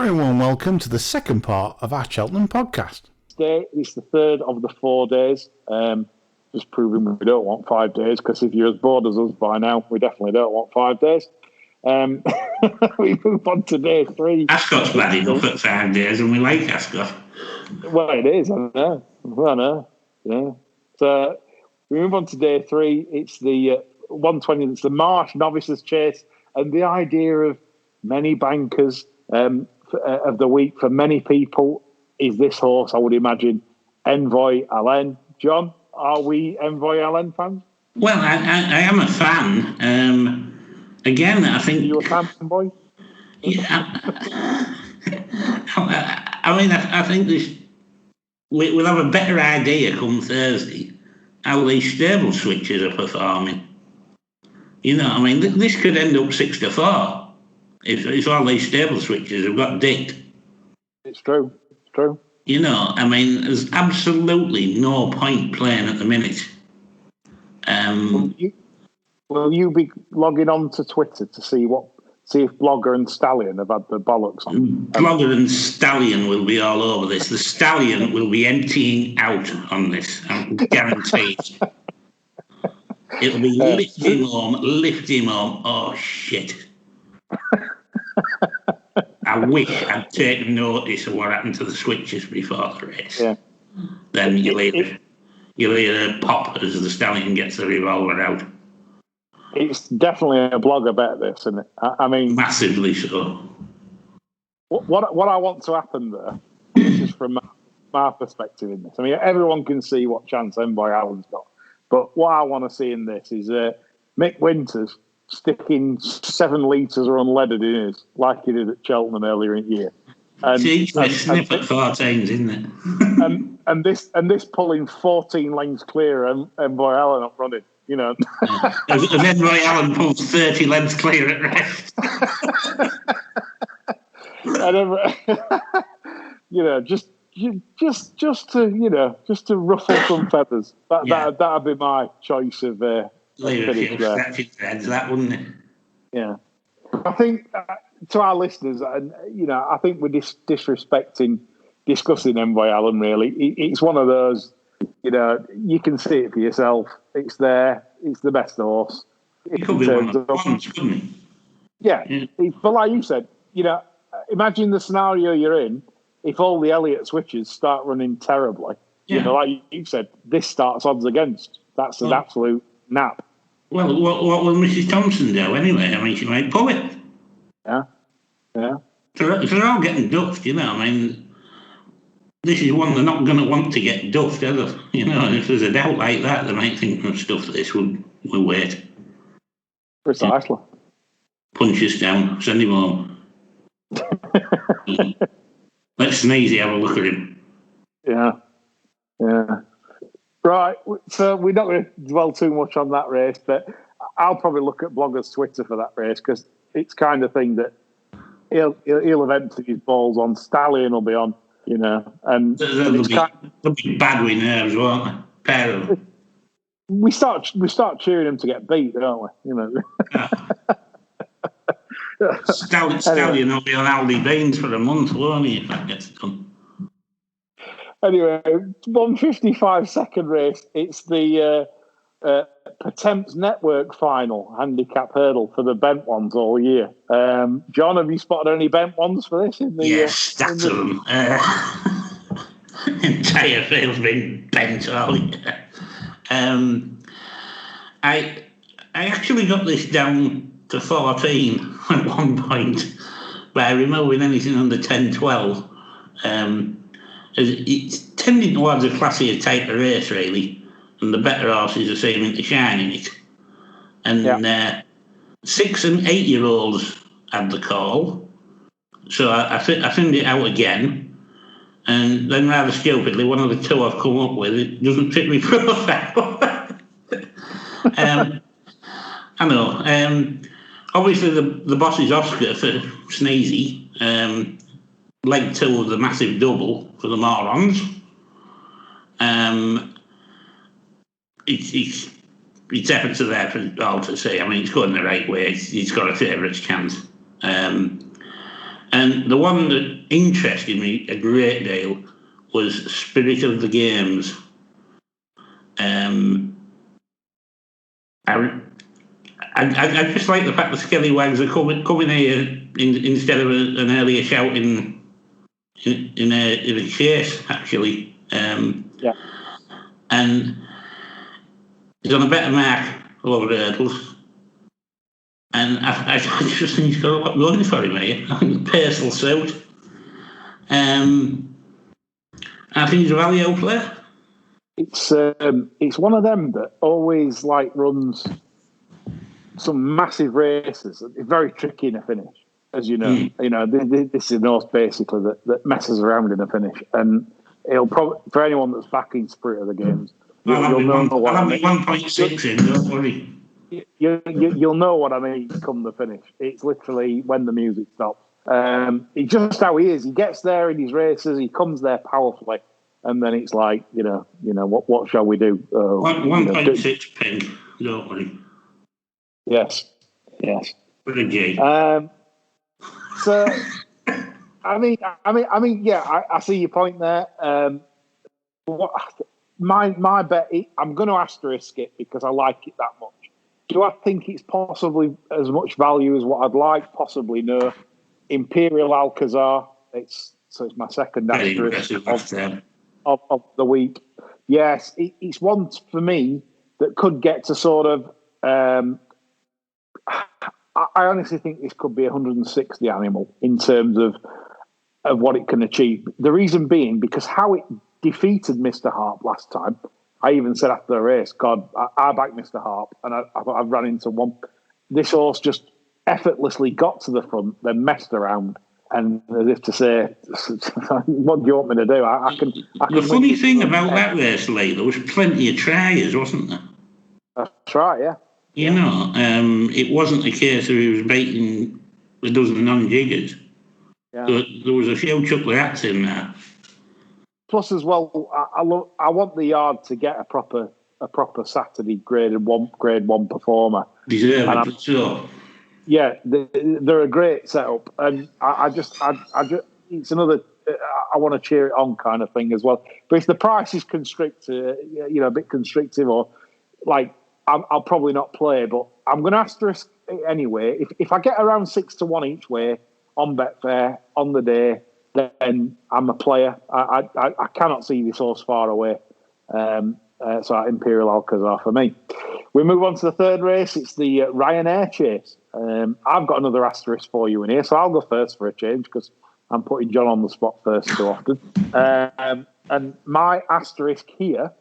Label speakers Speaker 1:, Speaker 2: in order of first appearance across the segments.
Speaker 1: very warm welcome to the second part of our Cheltenham podcast.
Speaker 2: Today, it's the third of the 4 days. Just proving we don't want 5 days, because if you're as bored as us by now, we definitely don't want 5 days. We move on to day 3.
Speaker 3: Ascot's bad enough at 5 days, and we like Ascot.
Speaker 2: Well, it is, I know. Yeah. So we move on to day 3. It's the 120. It's the Marsh Novices Chase, and the idea of many bankers of the week for many people is this horse. I would imagine Envoy Allen. John, are we Envoy Allen fans?
Speaker 3: Well, I am a fan. Again, I think...
Speaker 2: Are you a fan, boy?
Speaker 3: Yeah. I think this... We'll have a better idea come Thursday how these stable switches are performing. You know, I mean, this could end up 6-4 if all these stable switches have got dicked. It's
Speaker 2: true.
Speaker 3: You know, I mean, there's absolutely no point playing at the minute.
Speaker 2: Will you be logging on to Twitter to see if Blogger and Stallion have had the bollocks on?
Speaker 3: Blogger and Stallion will be all over this. The Stallion will be emptying out on this, I'm guaranteed. It'll be lift him home. Oh, shit. I wish I'd taken notice of what happened to the switches before the race. Yeah. Then you'll hear a pop as the Stallion gets the revolver out.
Speaker 2: It's definitely a blogger bet, this, isn't it? I mean...
Speaker 3: Massively so.
Speaker 2: What I want to happen there, this is from my perspective in this. I mean, everyone can see what chance Envoy Allen's got. But what I want to see in this is Mick Winters sticking 7 litres of unleaded in his, like he did at Cheltenham earlier in the year. And
Speaker 3: snip at 14, isn't it?
Speaker 2: and this pulling 14 lengths clear and Envoy Allen up running, you know.
Speaker 3: And then Envoy Allen pulls 30 lengths clear at rest.
Speaker 2: You know, just to ruffle some feathers. That'd be my choice of
Speaker 3: finish there. That, wouldn't it?
Speaker 2: Yeah. I think to our listeners, I think we're disrespecting discussing Envoy Allen. Really, it's one of those. You know, you can see it for yourself. It's there. It's the best horse.
Speaker 3: It could be one of the ones, couldn't it?
Speaker 2: Yeah. But like you said, you know, imagine the scenario you're in. If all the Elliott switches start running terribly, you know, like you said, this starts odds against. That's an absolute nap.
Speaker 3: Well, what will Mrs. Thompson do anyway? I mean, she might pull it.
Speaker 2: Yeah.
Speaker 3: They're all getting duffed, you know. I mean, this is one they're not going to want to get duffed, are they? You know, and if there's a doubt like that, they might think of stuff that this will wait.
Speaker 2: Precisely.
Speaker 3: Punch us down, send him home. Let Sneezy have a look at him.
Speaker 2: Yeah. Right, so we're not going to dwell too much on that race, but I'll probably look at Blogger's Twitter for that race, because it's kind of thing that he'll have emptied his balls on. Stallion will be on, you know. And
Speaker 3: they'll be bad with nerves, won't they? Pair of them.
Speaker 2: We start cheering him to get beat, don't we? You know.
Speaker 3: Stallion will be on Aldi Beans for a month, won't he, if that gets done?
Speaker 2: Anyway, 155-second race. It's the Pertemps Network final handicap hurdle for the bent ones all year. John, have you spotted any bent ones for this?
Speaker 3: Yes, stacks of them. Entire field's been bent all year. I actually got this down to 14 at one point by removing anything under 10-12. It's tending towards a classier type of race, really, and the better horses are seeming to shine in it. And 6 and 8 year olds had the call, so I thinned it out again, and then rather stupidly, one of the two I've come up with, it doesn't fit my profile. I know. Obviously, the boss is Oscar for Sneezy. Leg 2 of the massive double for the morons. It's evidence there for all to see. I mean, it's going the right way. It's got a favourite's chance. And the one that interested me a great deal was Spirit of the Games. I just like the fact that Scallywags are coming here instead of an earlier shout in a chase, actually.
Speaker 2: Yeah.
Speaker 3: And he's on a better mark over hurdles. And I just think he's got a lot going for him here. I think the pace will suit. I think he's a value player.
Speaker 2: It's one of them that always runs some massive races. It's very tricky in a finish, as you know. You know, this is the horse basically that messes around in a finish, and it'll probably, for anyone that's backing Spirit of the Games, you'll know what I mean.
Speaker 3: 1.6 in, don't worry.
Speaker 2: You'll know what I mean come the finish. It's literally when the music stops. It's just how he is. He gets there in his races. He comes there powerfully, and then it's like, you know, what shall we do?
Speaker 3: 1.6 pink, don't worry.
Speaker 2: Yes.
Speaker 3: For a G.
Speaker 2: So, I mean, yeah, I see your point there. My bet, I'm going to asterisk it because I like it that much. Do I think it's possibly as much value as what I'd like? Possibly no. Imperial Alcazar. It's my second asterisk of the week. Yes, it's one for me that could get to sort of. I honestly think this could be 160 animal in terms of what it can achieve. The reason being because how it defeated Mr. Harp last time. I even said after the race, God, I backed Mr. Harp, and I ran into one. This horse just effortlessly got to the front, then messed around, and as if to say, "What do you want me to do?" I can.
Speaker 3: The funny thing about that race, Lee, there was plenty of tries, wasn't there?
Speaker 2: That's right, yeah.
Speaker 3: You know, it wasn't a case of he was baiting a dozen non-jiggers.
Speaker 2: Yeah.
Speaker 3: There was a few chuckler hats in there.
Speaker 2: Plus, as well, I want the yard to get a proper Saturday grade one performer.
Speaker 3: Deservedly so.
Speaker 2: Yeah, they're a great setup, and I just it's another. I want to cheer it on kind of thing as well. But if the price is constricted, a bit constrictive, or I'll probably not play. But I'm going to asterisk it anyway. If I get around 6-1 each way on Betfair on the day, then I'm a player. I cannot see this horse far away. So Imperial Alcazar for me. We move on to the third race. It's the Ryanair Chase. I've got another asterisk for you in here, so I'll go first for a change because I'm putting John on the spot first too often. And my asterisk here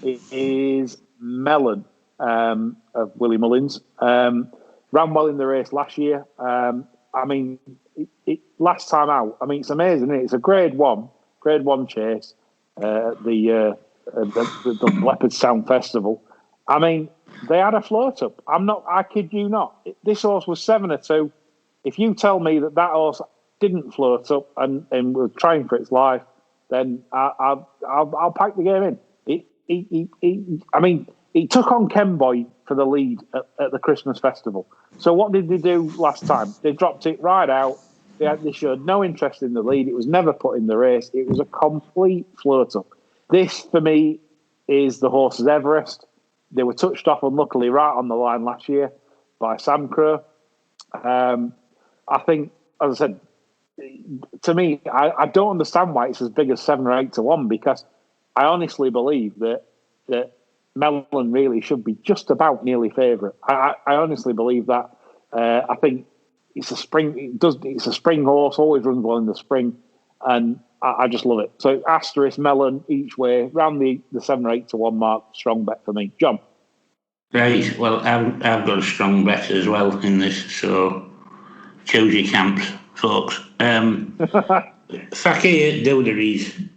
Speaker 2: is Melon of Willie Mullins. Ran well in the race last year. I mean, last time out, I mean, it's amazing, isn't it? It's a grade one chase, the Leopard Sound Festival. I mean, they had a float up. I kid you not. This horse was 7-2. If you tell me that horse didn't float up and was trying for its life, then I'll pack the game in. I mean, he took on Kenboy for the lead at the Christmas festival. So what did they do last time? They dropped it right out. They showed no interest in the lead. It was never put in the race. It was a complete float up. This, for me, is the horse's Everest. They were touched off, unluckily, right on the line last year by Sam Crow. I think, as I said, to me, I don't understand why it's as big as 7 or 8-1 because I honestly believe that Melon really should be just about nearly favourite. I honestly believe that. I think it's a spring. It's a spring horse. Always runs well in the spring, and I just love it. So asterisk Melon each way round the 7 or 8-1 mark. Strong bet for me, John.
Speaker 3: Right. Well, I've got a strong bet as well in this. So choose your camps, folks. Fakir Dilderies.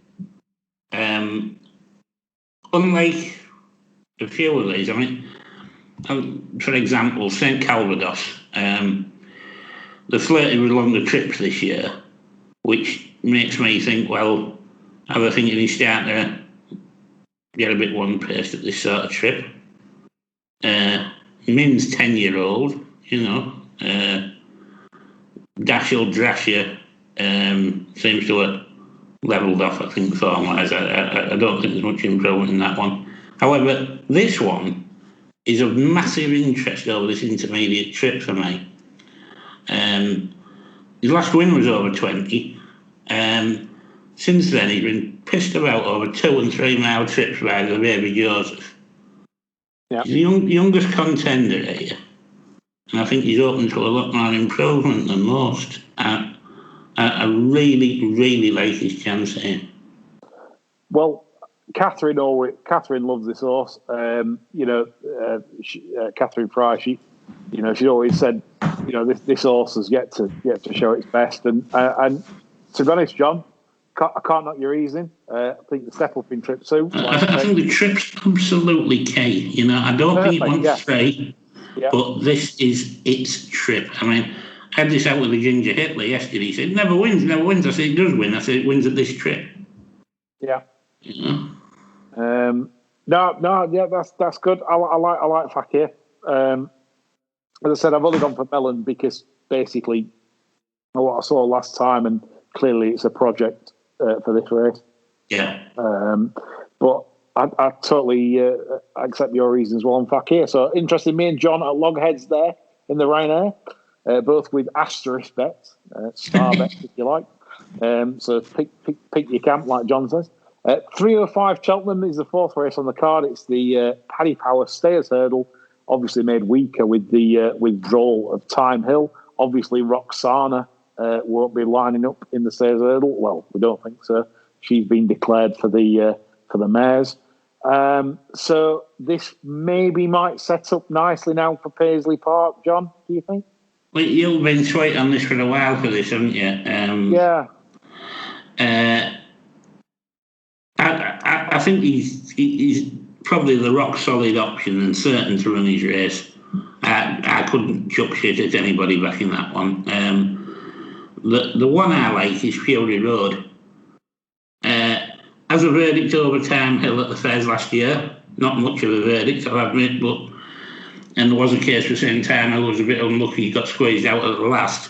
Speaker 3: Unlike a few of these, I mean, for example, St Calvados, they're flirting with longer trips this year, which makes me think, well, have a think he's starting to get a bit one-paced at this sort of trip. Min's 10-year-old, Dash'll Drash You Seems to have levelled off, I think, form-wise. I don't think there's much improvement in that one. However, this one is of massive interest over this intermediate trip for me. His last win was over 20. Since then, he's been pissed about over 2 and 3 mile trips by the baby Joseph.
Speaker 2: Yeah.
Speaker 3: He's the youngest contender here, and I think he's open to a lot more improvement than most. I really, really like his chance here.
Speaker 2: Well, Catherine loves this horse. Catherine Fry, she always said, this horse has yet to show its best. And to be honest, John, I can't knock your reasoning. I think the step up in trip 2.
Speaker 3: I think the trip's absolutely key. I don't think it wants straight, but this is its trip. I mean, I had this out with the Ginger Hitler yesterday. He said, never wins. I said, it does win. I said, it wins at this trip.
Speaker 2: Yeah. That's good. I like Fakir. As I said, I've only gone for Mellon because basically what I saw last time, and clearly it's a project for this race.
Speaker 3: Yeah.
Speaker 2: But I totally accept your reasons well on Fakir. So interesting, me and John at logheads there in the Ryanair, both with asterisk bets, star bets if you like. So pick your camp, like John says. 305 Cheltenham is the 4th race on the card. It's the Paddy Power Stayers Hurdle, obviously made weaker with the withdrawal of Time Hill. Obviously, Roxana won't be lining up in the Stayers Hurdle. Well, we don't think so. She's been declared for the mares. So this maybe might set up nicely now for Paisley Park. John, do you think?
Speaker 3: Well, you've been sweet on this for a while for this, haven't you?
Speaker 2: Yeah.
Speaker 3: I think he's probably the rock solid option and certain to run his race. I couldn't chuck shit at anybody back in that one. The one I like is Fury Road. As a verdict over Time Hill at the fairs last year, not much of a verdict, I'll admit, and there was a case for saying Time Hill was a bit unlucky, he got squeezed out at the last.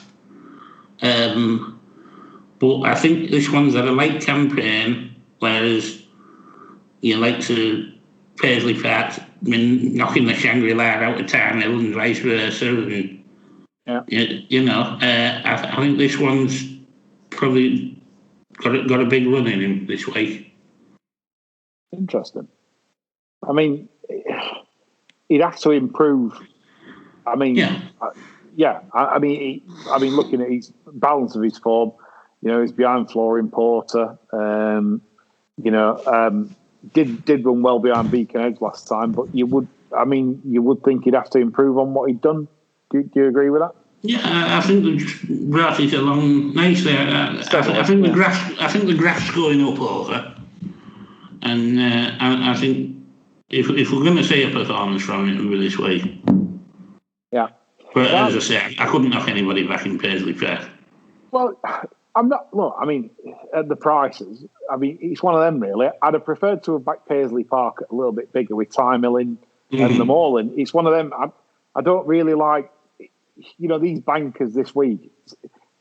Speaker 3: But I think this one's had a light campaign, whereas you like to Paisley Park been knocking the Shangri-La out of Time Hill and vice versa. And, I think this one's probably got a big run in him this week.
Speaker 2: Interesting. I mean, he'd have to improve. I mean, I mean, looking at his balance of his form, he's behind Flooring Porter. Did run well behind Beacon Edge last time, but you would think he'd have to improve on what he'd done. Do you agree with that?
Speaker 3: Yeah, I think they brought it along nicely. I think the graph's going up over, and I think if we're going to see a performance from it, it'll be this week.
Speaker 2: Yeah.
Speaker 3: But as I say, I couldn't knock anybody back in Paisley Park. Well,
Speaker 2: I'm not. Look, I mean, at the prices, I mean, it's one of them really. I'd have preferred to have backed Paisley Park a little bit bigger with Time Hill in and them all in. It's one of them. I don't really like, these bankers this week.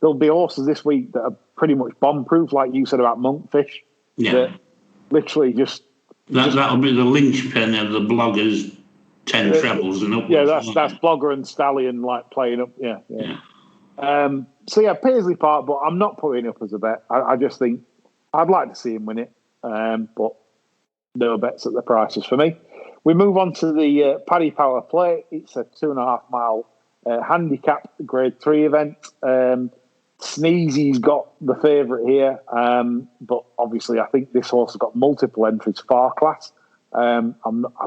Speaker 2: There'll be horses this week that are pretty much bomb-proof, like you said about Monkfish.
Speaker 3: Yeah.
Speaker 2: That literally just.
Speaker 3: That'll be the linchpin of the bloggers' 10 trebles and upwards.
Speaker 2: Yeah, that's Blogger and Stallion like playing up. Yeah. Paisley Park, but I'm not putting up as a bet. I just think I'd like to see him win it, but no bets at the prices for me. We move on to the Paddy Power Play. It's a 2.5 mile handicap Grade 3 event. Sneezy's got the favourite here, but obviously I think this horse has got multiple entries far class. I'm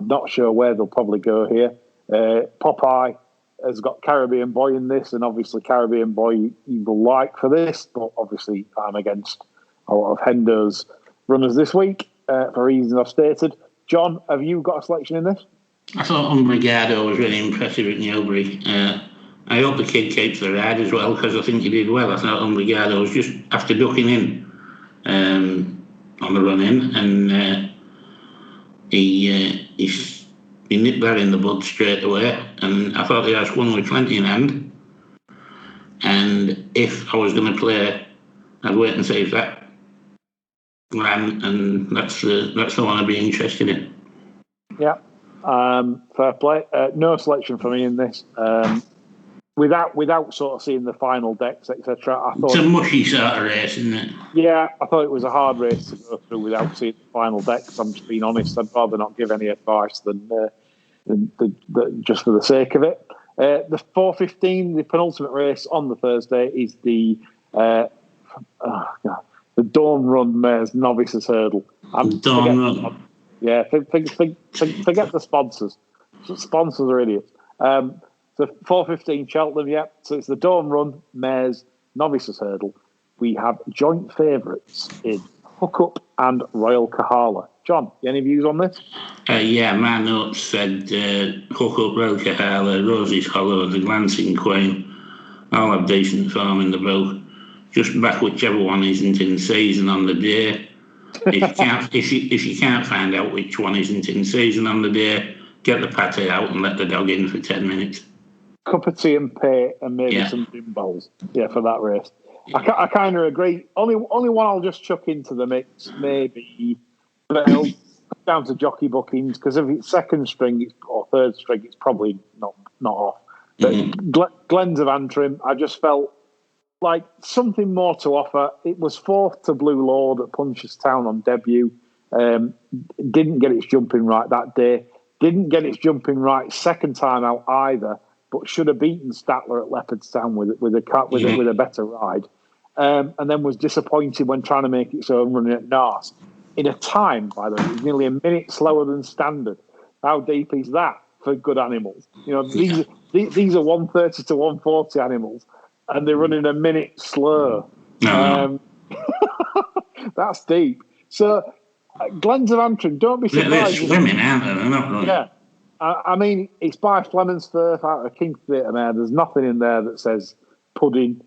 Speaker 2: not sure where they'll probably go here. Popeye has got Caribbean Boy in this, and obviously Caribbean Boy you will like for this, but obviously I'm against a lot of Hendo's runners this week for reasons I've stated. John, have you got a selection in this?
Speaker 3: I thought Umbrigado was really impressive at Newbury. I hope the kid keeps the ride as well, because I think he did well. I thought Umbrigado was just after ducking in on the run in, and he nipped that in the bud straight away, and I thought he had one with plenty in hand. And if I was going to play I'd wait and see if that ran, and that's the one I'd be interested in.
Speaker 2: Yeah, fair play. No selection for me in this. Without sort of seeing the final decks, etc. I thought
Speaker 3: it's a mushy sort of race, isn't it?
Speaker 2: Yeah, I thought it was a hard race to go through without seeing the final decks. I'm just being honest. I'd rather not give any advice than just for the sake of it. The 4:15, the penultimate race on the Thursday, is the Dawn Run Mares Novices Hurdle.
Speaker 3: Dawn Run.
Speaker 2: Yeah, forget the sponsors. Sponsors are idiots. So 4:15 Cheltenham, yeah. So it's the Dawn Run Mares Novices Hurdle. We have joint favourites in Hookup and Royal Kahala. John, any views on this?
Speaker 3: Yeah, my notes said Hookup, Royal Kahala, Rosie's Hollow, the Glancing Queen, all have decent form in the boat. Just back whichever one isn't in season on the day. If you can't find out which one isn't in season on the day, get the Paddy out and let the dog in for 10 minutes.
Speaker 2: Cup of tea and pay, and maybe some gin bowls. Yeah, for that race. Yeah. I kind of agree. Only one I'll just chuck into the mix, maybe, but it'll down to jockey bookings, because if it's second string or third string, it's probably not off. But Glens of Antrim, I just felt like something more to offer. It was fourth to Blue Lord at Punchestown on debut. Didn't get its jumping right that day. Didn't get its jumping right second time out either, but should have beaten Statler at Leopardstown with a better ride. And then was disappointed when trying to make its own running at Nars. In a time, by the way, it was nearly a minute slower than standard. How deep is that for good animals? You know, these are 130 to 140 animals, and they're running a minute slower. That's deep. So, Glens of Antrim, don't be surprised.
Speaker 3: They're swimming, aren't they? They're not running.
Speaker 2: Yeah. I mean, it's by Fleming's Firth out of King Theatre Mare. There's nothing in there that says pudding.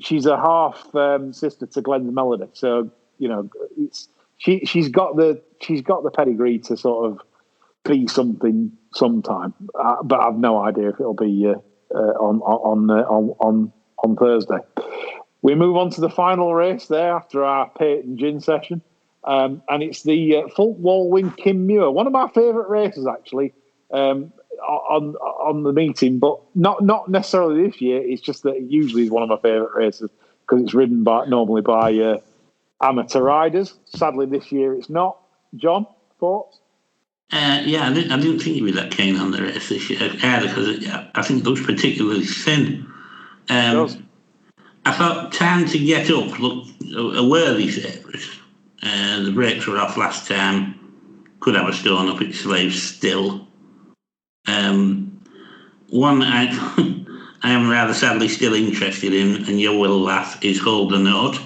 Speaker 2: She's a half sister to Glenn's Melody. So, you know, she's got the pedigree to sort of be something sometime. But I've no idea if it'll be on Thursday. We move on to the final race there after our Peyton Gin session. And it's the Fulk Walwyn Kim Muir, one of my favourite races actually on the meeting, but not necessarily this year. It's just that it usually is one of my favourite races because it's ridden normally by amateur riders. Sadly, this year it's not. John, thoughts?
Speaker 3: I didn't think he'd be that keen on the race this year either because I think it looks particularly thin. I thought Time to Get Up looked a worthy favourite. The brakes were off last time. Could have a stone up its sleeve still. One I am rather sadly still interested in, and you will laugh, is Hold the Note,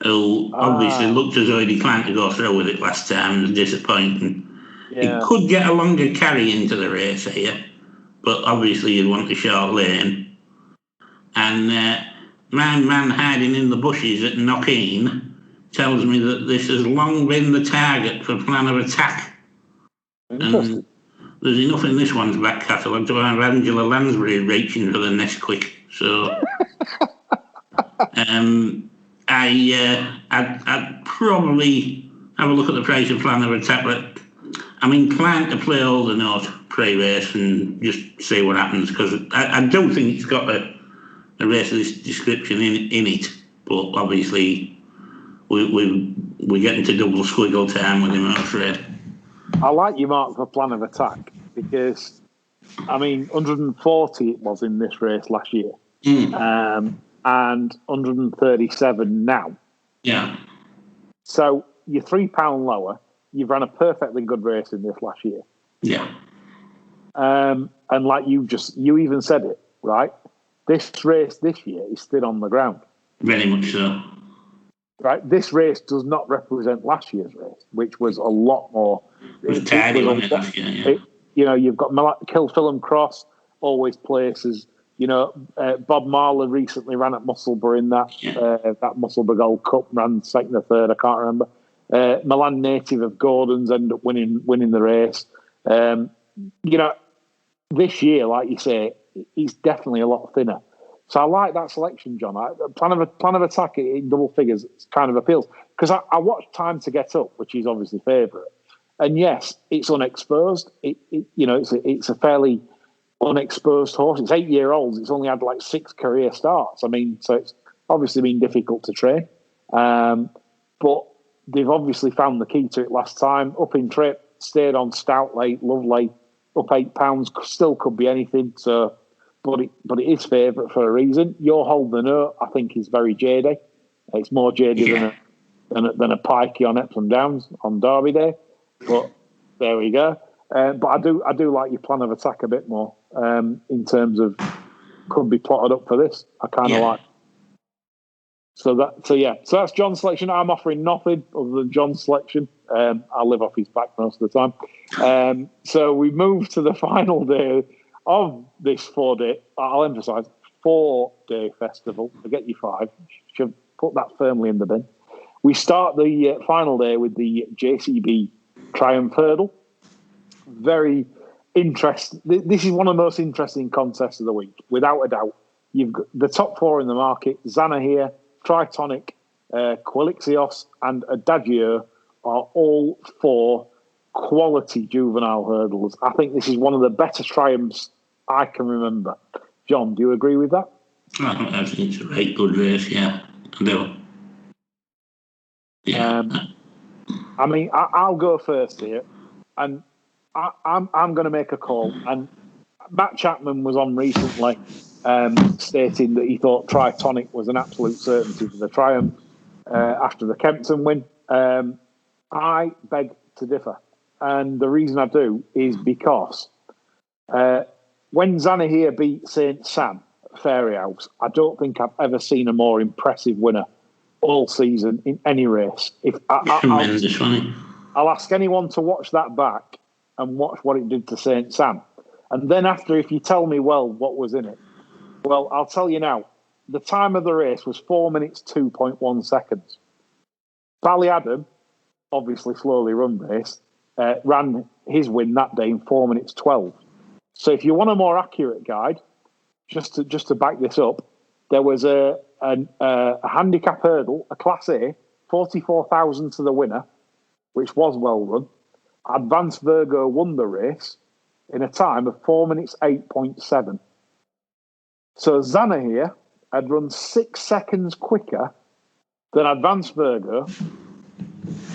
Speaker 3: who obviously looked as though he declined to go through with it last time. It was disappointing. Yeah. It could get a longer carry into the race here, but obviously you'd want a short lane. And my man hiding in the bushes at Knockeen tells me that this has long been the target for Plan of Attack. And there's enough in this one's back catalogue to have Angela Lansbury reaching for the Nest Quick. So I'd probably have a look at the price of Plan of Attack, but I'm inclined to play all the Note pre-race and just see what happens, because I don't think it's got a race of this description in it, but obviously we're getting to double squiggle time with him, I'm afraid.
Speaker 2: I like your mark for Plan of Attack because, I mean, 140 it was in this race last year, and 137 now.
Speaker 3: Yeah.
Speaker 2: So you're £3 lower. You've run a perfectly good race in this last year.
Speaker 3: Yeah.
Speaker 2: And like you even said it, right? This race this year is still on the ground.
Speaker 3: Very much so.
Speaker 2: Right, this race does not represent last year's race, which was a lot more.
Speaker 3: It was tidy, wasn't it, last year? Yeah.
Speaker 2: You've got Kilfillan Cross, always places. Bob Marler recently ran at Musselburgh in that Musselburgh Gold Cup, ran second or third, I can't remember. Milan native of Gordon's ended up winning the race. This year, like you say, he's definitely a lot thinner. So I like that selection, John. Plan of attack in double figures kind of appeals because I watched Time to Get Up, which is obviously favourite, and yes, it's unexposed. It's a fairly unexposed horse. It's 8-year-olds. It's only had like 6 career starts. I mean, so it's obviously been difficult to train, but they've obviously found the key to it last time. Up in trip, stayed on stout late, lovely, up £8. Still could be anything. So. But it is favourite for a reason. Your Hold the Note, I think, is very jadey. It's more jadey than a Pike on Epsom Downs on Derby Day. But there we go. But I do like your plan of attack a bit more in terms of could be plotted up for this. I kind of like. So that's John's selection. I'm offering nothing other than John's selection. I live off his back most of the time. So we move to the final day of this 4-day, I'll emphasise, 4-day festival. Forget your 5. Should put that firmly in the bin. We start the final day with the JCB Triumph Hurdle. Very interesting. This is one of the most interesting contests of the week, without a doubt. You've got the top 4 in the market. Zanahiyr, Tritonic, Quilixios, and Adagio are all 4 quality juvenile hurdles. I think this is one of the better triumphs I can remember. John, do you agree with that?
Speaker 3: I think it's a very good race, yeah. I do. Yeah.
Speaker 2: I mean, I'll go first here, and I'm going to make a call. And Matt Chapman was on recently stating that he thought Tritonic was an absolute certainty for the Triumph after the Kempton win. I beg to differ. And the reason I do is because when Zanahiyr beat St. Sam at Fairyhouse, I don't think I've ever seen a more impressive winner all season in any race.
Speaker 3: Tremendous, wasn't it?
Speaker 2: I'll ask anyone to watch that back and watch what it did to St. Sam. And then after, if you tell me, well, what was in it? Well, I'll tell you now. The time of the race was 4 minutes, 2.1 seconds. Ballyadam, obviously slowly run race, ran his win that day in 4 minutes 12. So if you want a more accurate guide, just to back this up, there was a handicap hurdle, a Class A, 44,000 to the winner, which was well run. Advanced Virgo won the race in a time of 4 minutes 8.7. So Zanahiyr had run 6 seconds quicker than Advanced Virgo.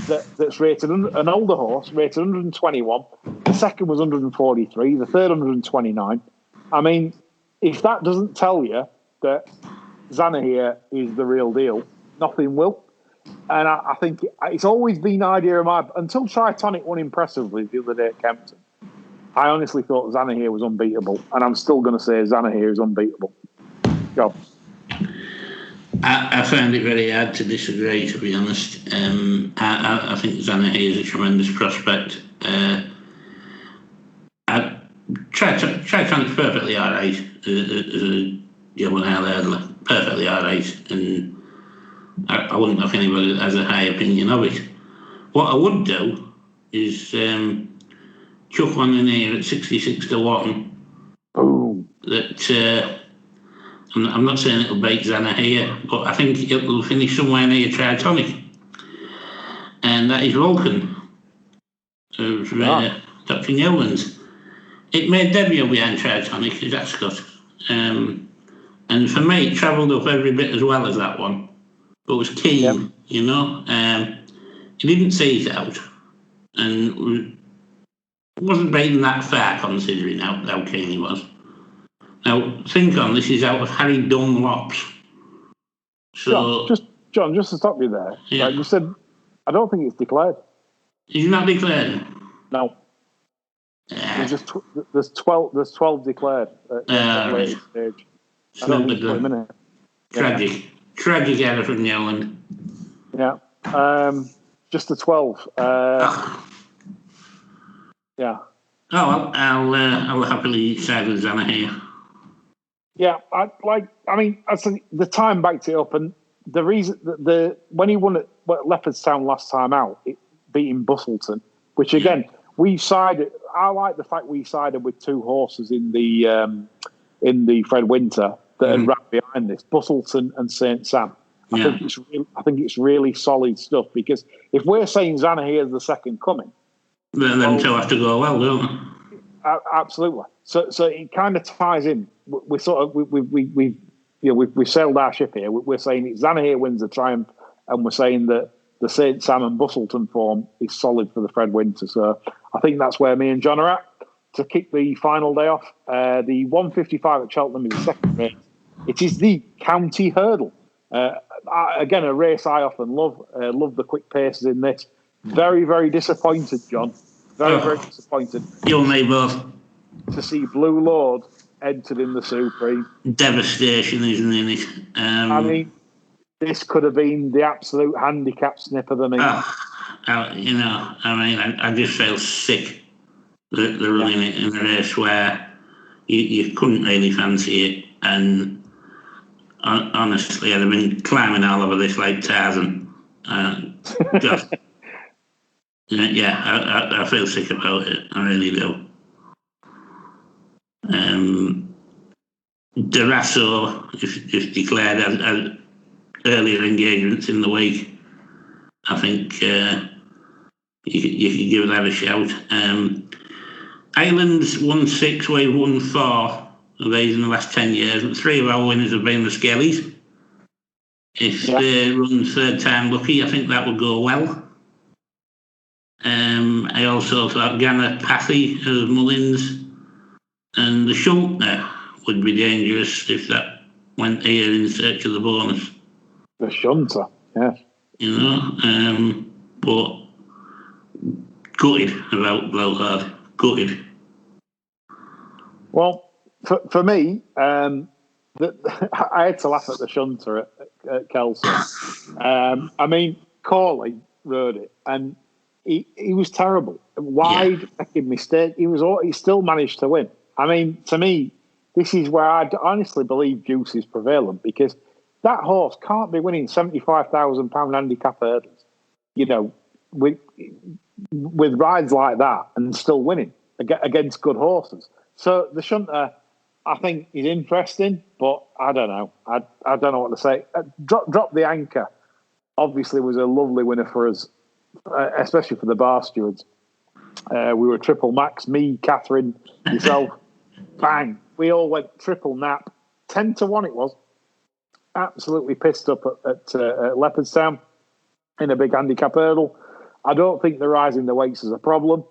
Speaker 2: That's rated an older horse, rated 121. The second was 143. The third 129. I mean, if that doesn't tell you that Zanahiyr is the real deal, nothing will. And I think it's always been an idea of mine until Tritonic won impressively the other day at Kempton. I honestly thought Zanahiyr was unbeatable, and I'm still going to say Zanahiyr is unbeatable. Go.
Speaker 3: I find it very hard to disagree, to be honest. I think Zanahiyr is a tremendous prospect. Tritonic's perfectly all right as a juvenile hurdler. Perfectly all right. And I wouldn't know if anybody has a high opinion of it. What I would do is chuck one in here at 66 to 1.
Speaker 2: Boom.
Speaker 3: That... I'm not saying it'll beat Zanahiyr, but I think it'll finish somewhere near Tritonic. And that is Vulcan of Dr. Newlands. It made debut behind Tritonic, is that Scott? And for me, it travelled up every bit as well as that one, but was keen, you know. He didn't see it out, and wasn't beaten that far considering how keen he was. Now, think on this is out of Harry Dunlop's. So,
Speaker 2: John, just to stop you there.
Speaker 3: Yeah.
Speaker 2: Like you said, I don't think it's declared.
Speaker 3: He's not declared?
Speaker 2: No. There's 12 declared at the latest stage. I don't think it's minute.
Speaker 3: Tragic. Tragic error from Newland.
Speaker 2: Yeah. Just the 12. Yeah.
Speaker 3: Oh, well, I'll happily side with Zanahiyr.
Speaker 2: Yeah, I think the time backed it up, and the reason when he won at Leopardstown last time out, beating Bustleton, which again we sided. I like the fact we sided with 2 horses in the Fred Winter that had ran behind this, Bustleton and St Sam. I think it's really solid stuff, because if we're saying Zanahiyr is the second coming,
Speaker 3: them two have to go well, don't they?
Speaker 2: Absolutely. So it kind of ties in. We've sailed our ship here. We're saying it's Zanahiyr wins the Triumph, and we're saying that the St Sam and Bustleton form is solid for the Fred Winter. So I think that's where me and John are at to kick the final day off. The 155 at Cheltenham is the second race. It is the county hurdle. Again, a race I often love. Love the quick paces in this. Very, very disappointed, John. Very disappointed.
Speaker 3: You and me both.
Speaker 2: To see Blue Lord entered in the Supreme.
Speaker 3: Devastation, isn't it?
Speaker 2: I mean, this could have been the absolute handicap snip of the meet.
Speaker 3: I just felt sick that they're running it in a race where you couldn't really fancy it. And honestly, I'd have been climbing all over this like Tarzan. Just... I feel sick about it. I really do. Durasso is declared as earlier engagements in the week. I think you could give that a shout. Ireland's won 6, we've won 4 of these in the last 10 years, but 3 of our winners have been the Skellies. If they run third time lucky, I think that would go well. I also thought Ganna Pathy as Mullins and the Schuntner would be dangerous if that went here in search of the bonus.
Speaker 2: The Shunter, yeah.
Speaker 3: But gutted about Blowhard. Gutted.
Speaker 2: Well, for me, I had to laugh at the Shunter at Kelso. I mean, Corley rode it, and he was terrible. Wide making mistake. He still managed to win. I mean, to me, this is where I honestly believe juice is prevalent, because that horse can't be winning £75,000 handicap hurdles, with rides like that and still winning against good horses. So the Shunter, I think, is interesting, but I don't know. I don't know what to say. Drop the Anchor obviously was a lovely winner for us, especially for the bar stewards. We were triple max, me, Catherine, yourself, bang. We all went triple nap. 10-1 it was. Absolutely pissed up at Leopardstown in a big handicap hurdle. I don't think the rising the weights is a problem,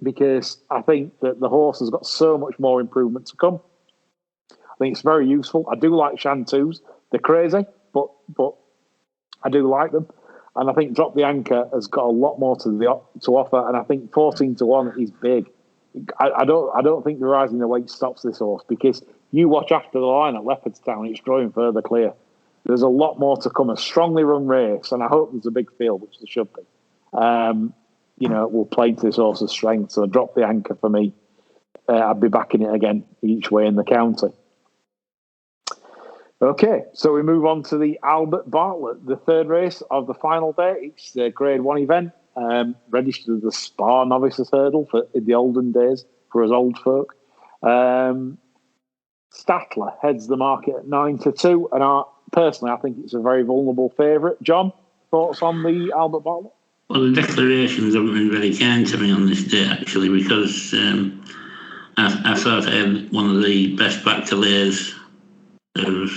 Speaker 2: because I think that the horse has got so much more improvement to come. I think it's very useful. I do like Shantus. They're crazy, but I do like them. And I think Drop the Anchor has got a lot more to offer. And I think 14-1 is big. I don't think the rising the weight stops this horse, because you watch after the line at Leopardstown, it's drawing further clear. There's a lot more to come. A strongly run race, and I hope there's a big field, which there should be. Will play to this horse's strength. So Drop the Anchor for me. I'd be backing it again each way in the county. Okay, so we move on to the Albert Bartlett, the third race of the final day. It's the Grade 1 event, registered as the Spa Novices Hurdle in the olden days for us old folk. Statler heads the market at 9-2, and personally, I think it's a very vulnerable favourite. John, thoughts on the Albert Bartlett?
Speaker 3: Well, the declarations haven't been very kind to me on this day, actually, because I thought I had one of the best back to lays of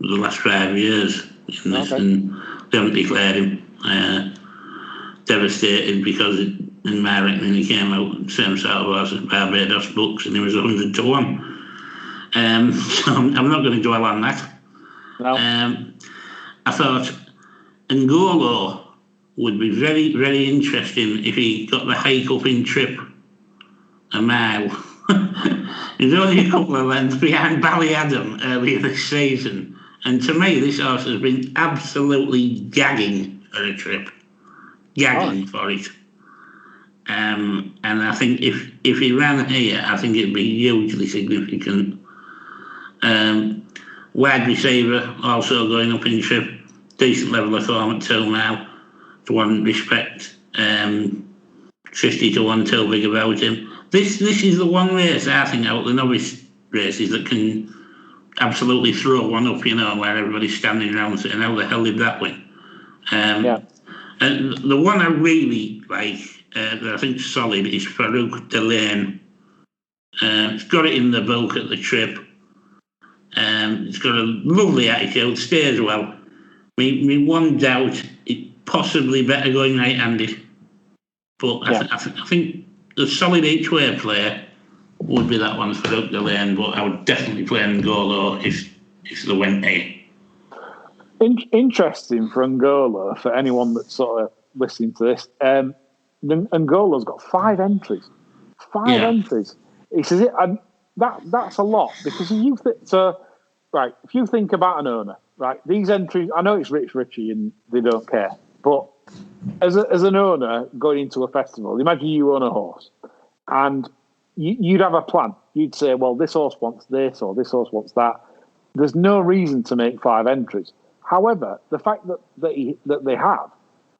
Speaker 3: the last 5 years in this, and they haven't declared him. Devastated, because in my reckoning he came out the same sort of horse as Barbados Books, and he was 100-1. So I'm not going to dwell on that.
Speaker 2: No.
Speaker 3: I thought Ngolo would be very, very interesting if he got the hike up in trip a mile. He's only a couple of lengths behind Ballyadam earlier this season. And to me, this horse has been absolutely gagging for a trip. Gagging for it. And I think if he ran here, I think it'd be hugely significant. Wide receiver, also going up in trip. Decent level of form at 2 now. To one respect. 50-1, too big about him. This is the one race, I think, out of the novice races that can absolutely throw one up, where everybody's standing around saying, how the hell did that win? And the one I really like, that I think is solid, is Farouk Delane. It's got it in the bulk at the trip. It's got a lovely attitude, stays well. Me one doubt, it possibly better going right-handed. But I think the solid each-way player would be that one for up the lane, but I would definitely play Angola if they went A.
Speaker 2: Interesting for Angola, for anyone that's sort of listening to this. Angola's got 5 entries. 5 entries. He says it, and that's a lot, because if you think about an owner, right? These entries, I know it's Richie and they don't care, but as an owner going into a festival, imagine you own a horse, and you'd have a plan. You'd say, well, this horse wants this or this horse wants that. There's no reason to make 5 entries. However, the fact that they have,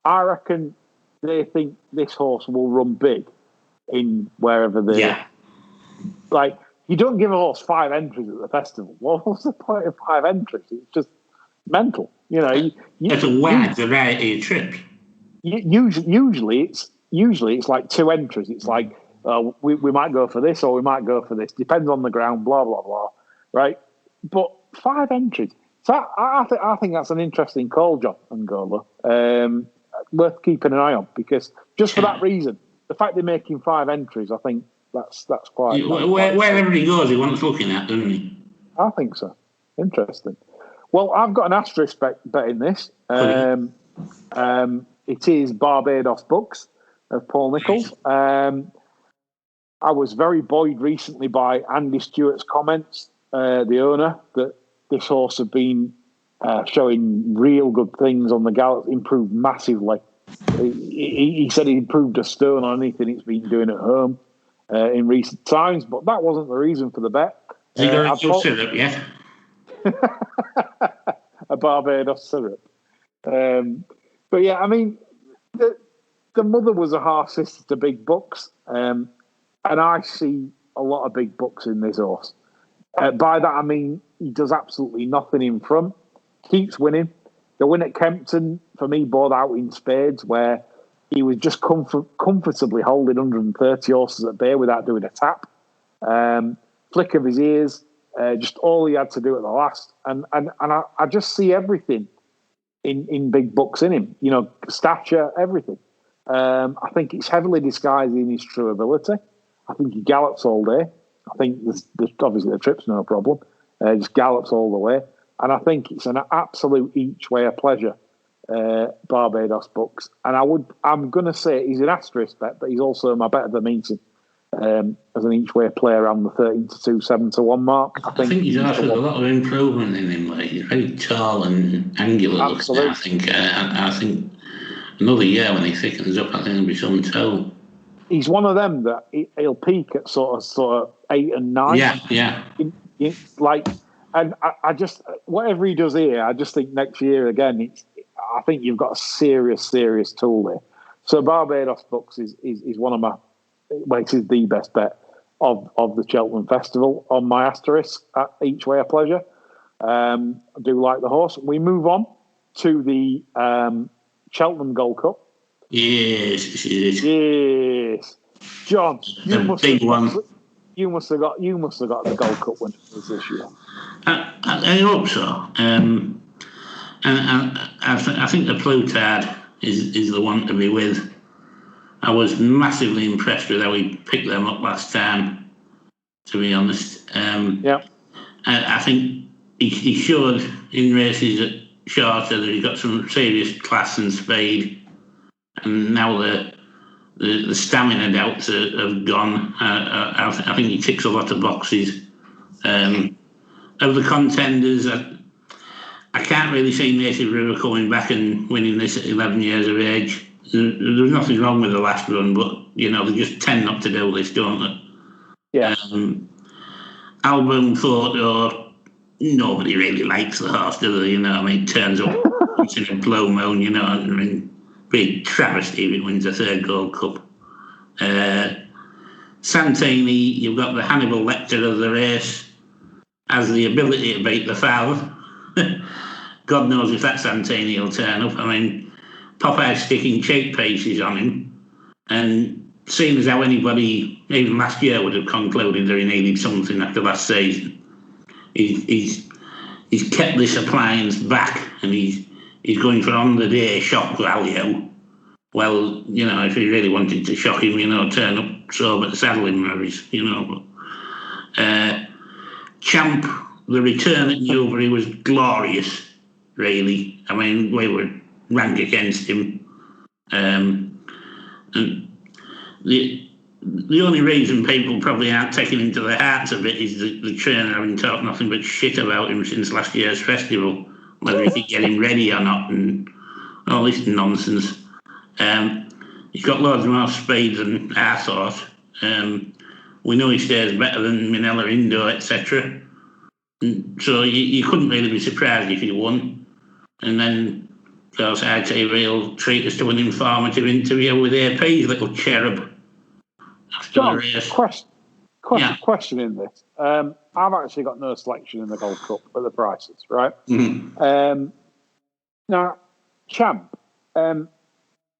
Speaker 2: I reckon they think this horse will run big in wherever they.
Speaker 3: Yeah.
Speaker 2: Like, you don't give a horse 5 entries at the festival. Well, what's the point of 5 entries? It's just mental.
Speaker 3: It's a wide variety of trips.
Speaker 2: Usually it's like 2 entries. It's like we might go for this or we might go for this. Depends on the ground. Blah blah blah. Right, but 5 entries. So I think that's an interesting call, John Angola. Worth keeping an eye on, because just for that reason, the fact they're making 5 entries, I think that's quite.
Speaker 3: Wherever he goes, he wants looking at, doesn't he?
Speaker 2: I think so. Interesting. Well, I've got an asterisk bet in this. It is Barbados Books of Paul Nicholls. I was very buoyed recently by Andy Stewart's comments, the owner, that this horse had been showing real good things on the gallop, improved massively. He said he improved a stone on anything it's been doing at home in recent times, but that wasn't the reason for the bet.
Speaker 3: Has he got a syrup yet?
Speaker 2: A Barbados syrup. But yeah, I mean, the mother was a half sister to Big Bucks, and I see a lot of big bucks in this horse. By that I mean he does absolutely nothing in front, keeps winning. The win at Kempton, for me, bore out in spades, where he was just comfortably holding 130 horses at bay without doing a tap. Flick of his ears, just all he had to do at the last. And I just see everything in Big Bucks in him. Stature, everything. I think it's heavily disguising his true ability. I think he gallops all day. I think there's obviously the trip's no problem. Just gallops all the way. And I think it's an absolute each way of pleasure, Barbados Books. And I'm going to say he's an asterisk bet, but he's also my bet of the meeting as an each way player around the 13-2, 7-1 mark. I think
Speaker 3: he's offered a lot of improvement in him. Like, he's very tall and angular.
Speaker 2: Absolutely.
Speaker 3: I think another year when he thickens up, I think he'll be some toe.
Speaker 2: He's one of them that he'll peak at sort of 8 and 9.
Speaker 3: Yeah.
Speaker 2: And I just, whatever he does here, I just think next year again, I think you've got a serious tool there. So Barbados Books is one of my, it is the best bet of the Cheltenham Festival on my asterisk at each way of pleasure. I do like the horse. We move on to the Cheltenham Gold Cup.
Speaker 3: Yes.
Speaker 2: John, you must have got the Gold Cup winners this year.
Speaker 3: I hope so. And I think the Plutard is the one to be with. I was massively impressed with how he picked them up last time, to be honest. I think he showed in races at Charter that he got some serious class and speed. And now the stamina doubts have gone. I think he ticks a lot of boxes. Of the contenders, I can't really see Native River coming back and winning this at 11 years of age. There's nothing wrong with the last run, but they just tend not to do this, don't they?
Speaker 2: Yeah.
Speaker 3: Album Photo, nobody really likes the horse, do they? Turns up once in a blue moon, big travesty if it wins a 3rd Gold Cup. Santini, you've got the Hannibal Lecter of the race. has the ability to beat the foul. God knows if that Santini will turn up. I mean, Popeye's sticking cheek pieces on him, and seeing as how anybody, even last year, would have concluded that he needed something after last season, he's kept this appliance back, and he's going for on-the-day shock value. Well, if he really wanted to shock him, turn up sober at the saddling rallies, But Champ, the return at Newbury was glorious, really. I mean, we were rank against him. And the only reason people probably aren't taking him to the hearts of it is the trainer having talked nothing but shit about him since last year's festival, whether he could get him ready or not, and all this nonsense. He's got loads more speed than I thought. We know he stays better than Minella Indo, etc. So you couldn't really be surprised if he won. And then, of course, ITV will treat us to an informative interview with AP's little cherub.
Speaker 2: John, question in this. I've actually got no selection in the Gold Cup at the prices, right?
Speaker 3: Mm-hmm.
Speaker 2: Now, Champ,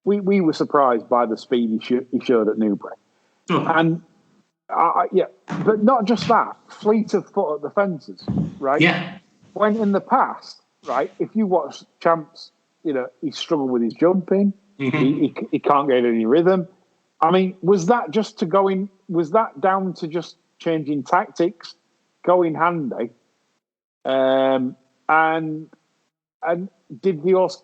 Speaker 2: we were surprised by the speed he showed at Newbury.
Speaker 3: Oh.
Speaker 2: And, but not just that, fleet of foot at the fences, right?
Speaker 3: Yeah.
Speaker 2: When in the past, right, if you watch Champ's, he struggled with his jumping,
Speaker 3: Mm-hmm.
Speaker 2: he can't get any rhythm. I mean, was that down to just changing tactics, going handy? And did the horse,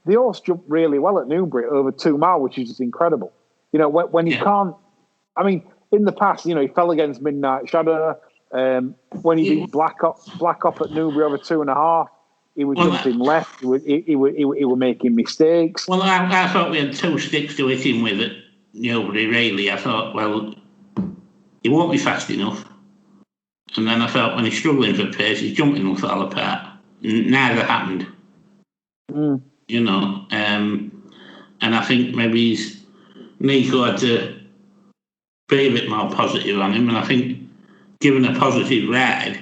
Speaker 2: the horse jumped really well at Newbury over 2 mile, which is just incredible. When he can't, in the past, he fell against Midnight Shadow. When he beat Black Op at Newbury over 2.5, he was jumping left. He were making mistakes.
Speaker 3: Well, I thought we had 2 sticks to hit him with it. Nobody really. I thought, well, he won't be fast enough. And then I thought, when he's struggling for pace, his jumping will fall apart. Neither happened. And I think maybe Nico had to be a bit more positive on him. And I think, given a positive ride,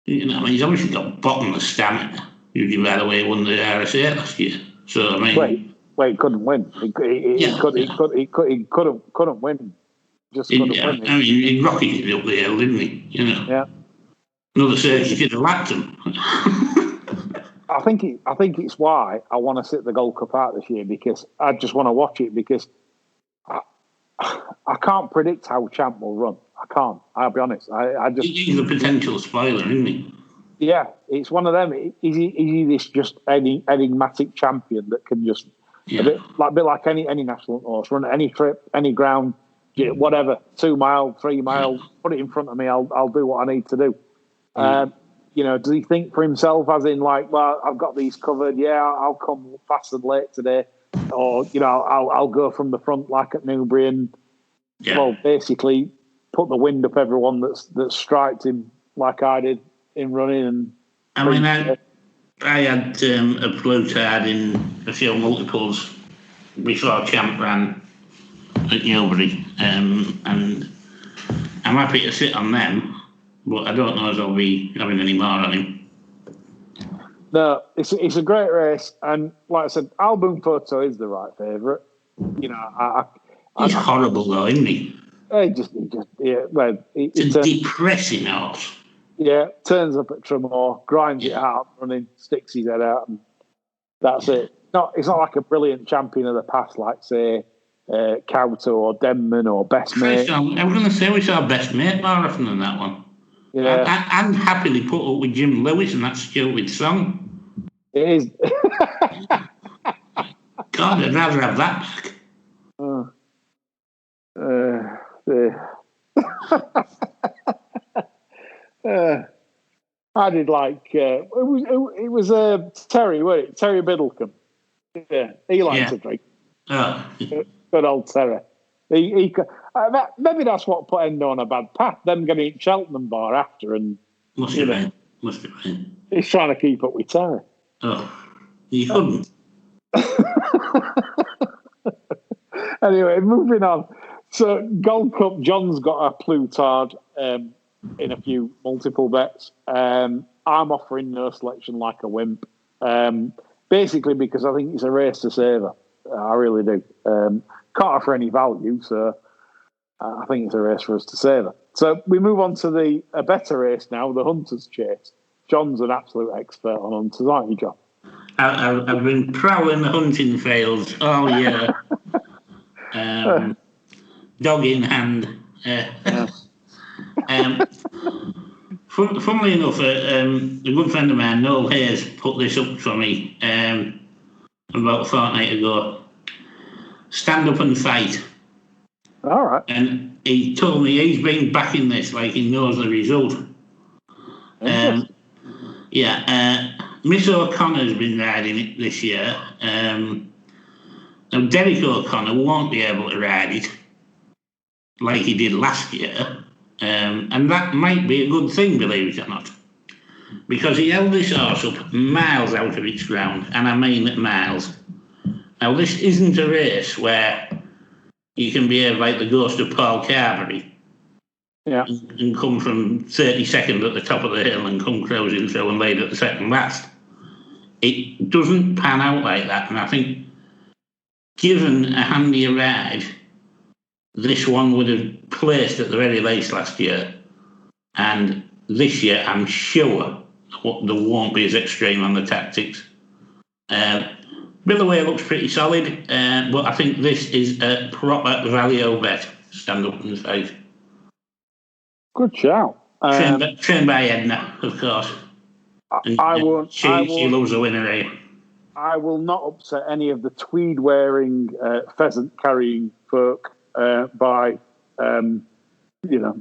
Speaker 3: he's obviously got bottomless stamina. Usually, by the way, he won the RSA last year. So
Speaker 2: Wait, couldn't win. He couldn't win. Just couldn't win.
Speaker 3: He rocketed up the hill, didn't he?
Speaker 2: Yeah.
Speaker 3: Another circuit should have lapped him.
Speaker 2: I think it's why I want to sit the Gold Cup out this year, because I just want to watch it, because I can't predict how Champ will run. I can't. I'll be honest. I just.
Speaker 3: He's a potential spoiler, isn't he?
Speaker 2: Yeah, it's one of them. Is he this just enigmatic champion that can just a bit like any national horse, run any trip, any ground, whatever, 2 mile, 3 mile, put it in front of me. I'll do what I need to do. Does he think for himself, as in like, well, I've got these covered. Yeah, I'll come fast and late today, or I'll go from the front like at Newbury and well, basically put the wind up everyone that's striked him like I did in running. And
Speaker 3: I had a blue card in a few multiples before Champ ran at Newbury, and I'm happy to sit on them, but I don't know if I'll be having any more on him.
Speaker 2: No, it's a great race, and like I said, Album Photo is the right favourite.
Speaker 3: He's horrible though, isn't he?
Speaker 2: It's
Speaker 3: a depressing horse.
Speaker 2: Yeah, turns up at Tremor, grinds it out, running, sticks his head out, and that's it. It's not like a brilliant champion of the past, like say Kauto or Denman or Best Mate.
Speaker 3: I was going to say we saw Best Mate more often than that one.
Speaker 2: Yeah,
Speaker 3: I'm happily put up with Jim Lewis and that stupid song.
Speaker 2: It is.
Speaker 3: God, I'd rather have that back.
Speaker 2: I did like it was Terry, wasn't it? Terry Biddlecombe. Yeah, he likes a drink.
Speaker 3: Oh.
Speaker 2: Good old Terry. Maybe that's what put Endo on a bad path. Them going to eat Cheltenham bar after, and
Speaker 3: must have been.
Speaker 2: He's trying to keep up with Terry.
Speaker 3: Oh, you couldn't.
Speaker 2: Anyway, moving on. So Gold Cup, John's got a Plutard in a few multiple bets. I'm offering No Selection Like a Wimp, basically because I think it's a race to savour. I really do. Can't offer any value, so I think it's a race for us to savour. So we move on to a better race now, the Hunter's Chase. John's an absolute expert on hunters, aren't you, John?
Speaker 3: I've been prowling the hunting fields all year, dog in hand. Funnily enough, a good friend of mine, Noel Hayes, put this up for me about a fortnight ago. Stand Up and Fight.
Speaker 2: All right.
Speaker 3: And he told me he's been backing this like he knows the result. Miss O'Connor's been riding it this year. Now, Derek O'Connor won't be able to ride it like he did last year. And that might be a good thing, believe it or not. Because he held this horse up miles out of its ground, and I mean miles. Now, this isn't a race where you can behave like the ghost of Paul Carberry.
Speaker 2: Yeah.
Speaker 3: And come from 32nd at the top of the hill and come cruising through and lead at the second last. It doesn't pan out like that, and I think given a handier ride, this one would have placed at the very least last year, and this year I'm sure there won't be as extreme on the tactics. Billaway looks pretty solid, but I think this is a proper value bet. Stand Up and Fight.
Speaker 2: Good shout.
Speaker 3: Trained by Edna, of course.
Speaker 2: I won't.
Speaker 3: She loves a winner, eh?
Speaker 2: I will not upset any of the tweed-wearing, pheasant-carrying folk by,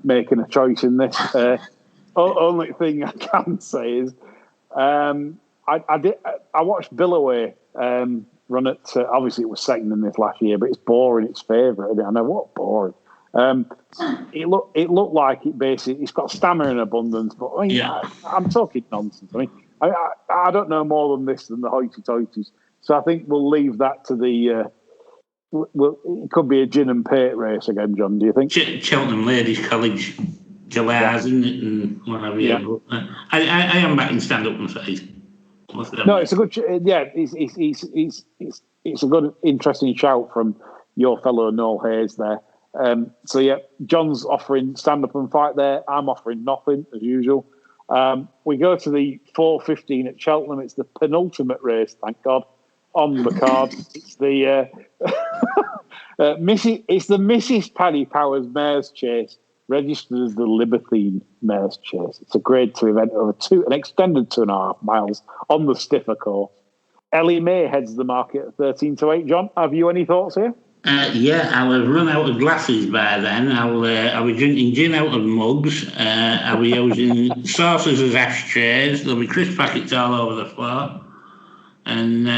Speaker 2: making a choice in this. Only thing I can say is, I watched Billaway run at. Obviously, it was second in this last year, but it's boring. It's favourite. I know what boring. It looked like it basically. It's got stamina in abundance, but I'm talking nonsense. I mean, I don't know more than this than the hoity-toities. So I think we'll leave that to the. It could be a gin and pate race again, John. Do you think?
Speaker 3: Cheltenham Ladies College Galahs, isn't it, and whatever. Yeah. I am back in Stand Up and Fight.
Speaker 2: No, it's a good. It's a good, interesting shout from your fellow Noel Hayes there. John's offering Stand Up and Fight there. I'm offering nothing as usual. We go to the 4:15 at Cheltenham. It's the penultimate race, thank God, on the card. It's the Mrs. Paddy Powers Mares Chase, registered as the Libertine Mares Chase. It's a Grade 2 event over an extended 2.5 miles on the stiffer course. Ellie May heads the market at 13-8. John, have you any thoughts here?
Speaker 3: I'll have run out of glasses by then. I'll be drinking gin out of mugs. I'll be using saucers as ashtrays. There'll be crisp packets all over the floor. And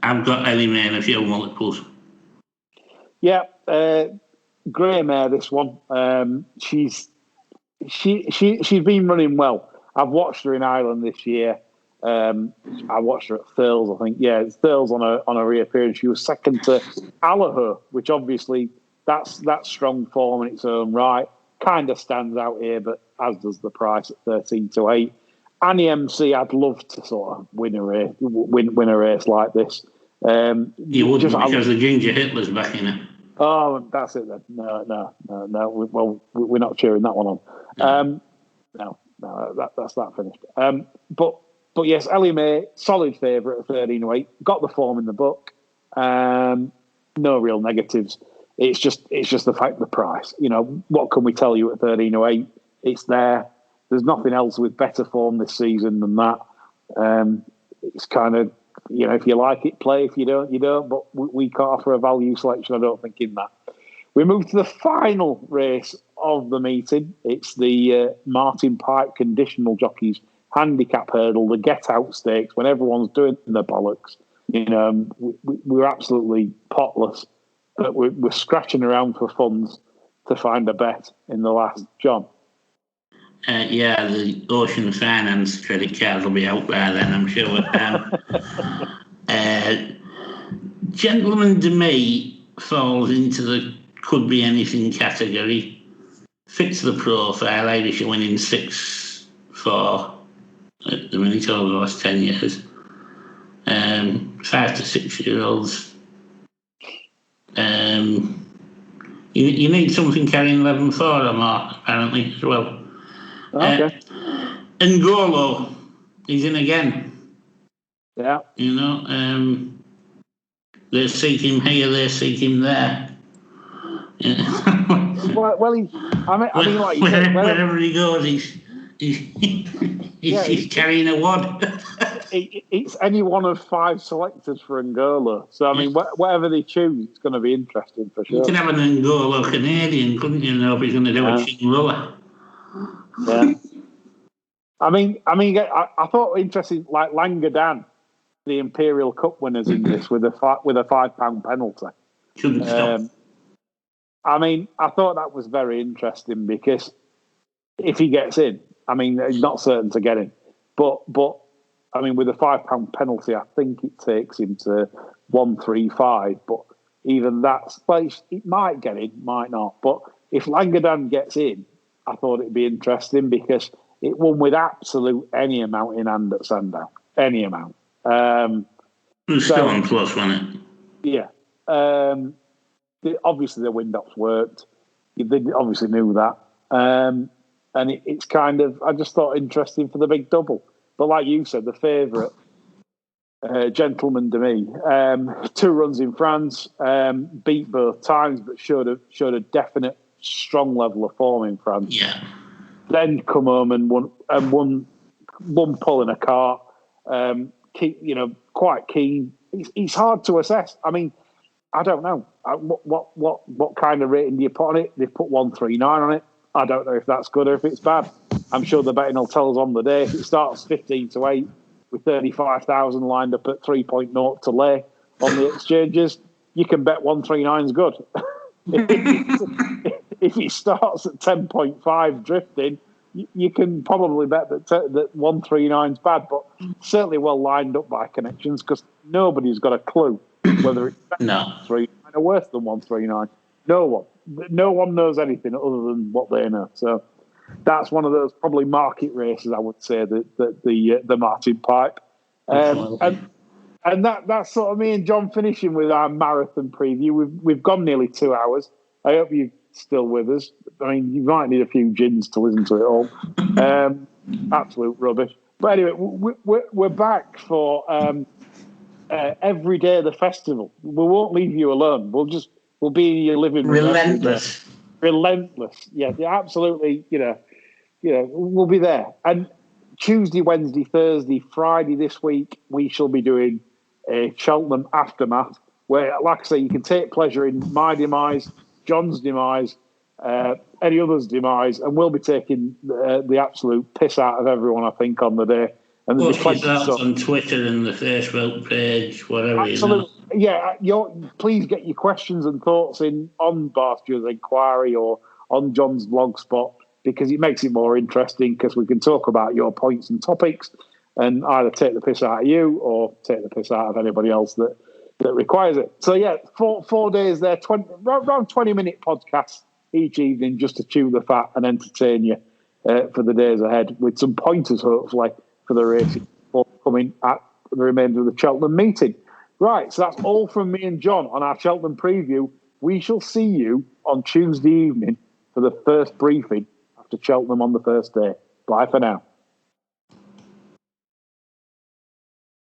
Speaker 3: I've got Ellie May and a few multiples. Yeah,
Speaker 2: grey mare, this one. She's been running well. I've watched her in Ireland this year. I watched her at Thurles, I think. Yeah, it's Thurles on a reappearance. She was second to Allaher, which obviously that's strong form in its own right. Kind of stands out here, but as does the price at 13-8. Annie MC, I'd love to sort of win a race like this.
Speaker 3: You wouldn't because the Ginger Hitler's back in it.
Speaker 2: Oh, that's it then. No. Well, we're not cheering that one on. No, that's that finished. But yes, Ellie May, solid favourite at 13-8. Got the form in the book. No real negatives. It's just the fact of the price. You know, what can we tell you at 13-8? It's there. There's nothing else with better form this season than that. It's kind of, you know, if you like it, play. If you don't, you don't. But we can't offer a value selection, I don't think, in that. We move to the final race of the meeting. It's the Martin Pike Conditional Jockeys Handicap Hurdle, the Get Out Stakes, when everyone's doing the bollocks. You know, we're absolutely potless, but we're scratching around for funds to find a bet in the last. John?
Speaker 3: The Ocean Finance credit cards will be out by then, I'm sure. Gentleman to me falls into the could be anything category. fits the profile. Irish are winning 6-4 at the minute over the last 10 years. 5 to 6 year olds. You need something carrying 11-4 or more, apparently, as well.
Speaker 2: Okay.
Speaker 3: N'Golo, he's in again.
Speaker 2: Yeah.
Speaker 3: You know, they seek him here, they seek him there. Yeah.
Speaker 2: Well, like you said,
Speaker 3: wherever he goes, he's carrying a wad.
Speaker 2: It's any one of 5 selectors for N'Golo. So, I mean, whatever they choose, it's going to be interesting for sure.
Speaker 3: You could have an N'Golo Canadian, couldn't you? Know if he's going to do a chin roller.
Speaker 2: Yeah. I thought interesting, like Langadan, the Imperial Cup winners in this with a £5 penalty.
Speaker 3: Shouldn't stop.
Speaker 2: I thought that was very interesting because if he gets in, he's not certain to get in, but with a £5 penalty, I think it takes him to 135. But even that's, it might get in, might not. But if Langadan gets in, I thought it'd be interesting because it won with absolute any amount in hand at Sandown, any amount.
Speaker 3: It was still on plus, wasn't it?
Speaker 2: Yeah. Obviously, the wind-ups worked. They obviously knew that. And it's kind of, I just thought interesting for the big double. But like you said, the favourite, Gentleman to me, 2 runs in France, beat both times, but showed a definite strong level of form in France.
Speaker 3: Yeah.
Speaker 2: Then come home and won pull in a cart. Quite keen. It's hard to assess. I don't know what kind of rating do you put on it. They've put 139 on it. I don't know if that's good or if it's bad. I'm sure the betting will tell us on the day. If it starts 15-8 with 35,000 lined up at 3.0 to lay on the exchanges, you can bet 139 is good. If it starts at 10.5 drifting, you can probably bet that 139 is bad, but certainly well lined up by connections because nobody's got a clue whether it's better than 139 or worse than 139. No one knows anything other than what they know. So that's one of those probably market races, I would say, the Martin Pipe. And that's sort of me and John finishing with our marathon preview. We've gone nearly 2 hours. I hope you're still with us. You might need a few gins to listen to it all. Absolute rubbish. But anyway, we're back for every day of the festival. We won't leave you alone. We'll be in your living room. Relentless. Yeah, absolutely. We'll be there. And Tuesday, Wednesday, Thursday, Friday this week, we shall be doing a Cheltenham aftermath where, like I say, you can take pleasure in my demise, John's demise, any other's demise, and we'll be taking the absolute piss out of everyone, I think, on the day. And
Speaker 3: there's plenty of stuff on Twitter and the Facebook page, whatever.
Speaker 2: Absolutely. Yeah, please get your questions and thoughts in on Barstew's inquiry or on John's blog spot because it makes it more interesting because we can talk about your points and topics and either take the piss out of you or take the piss out of anybody else that requires it. So, yeah, 4 days there, around 20-minute podcasts each evening just to chew the fat and entertain you for the days ahead with some pointers, hopefully, for the racing coming at the remainder of the Cheltenham meeting. Right, so that's all from me and John on our Cheltenham preview. We shall see you on Tuesday evening for the first briefing after Cheltenham on the first day. Bye for now.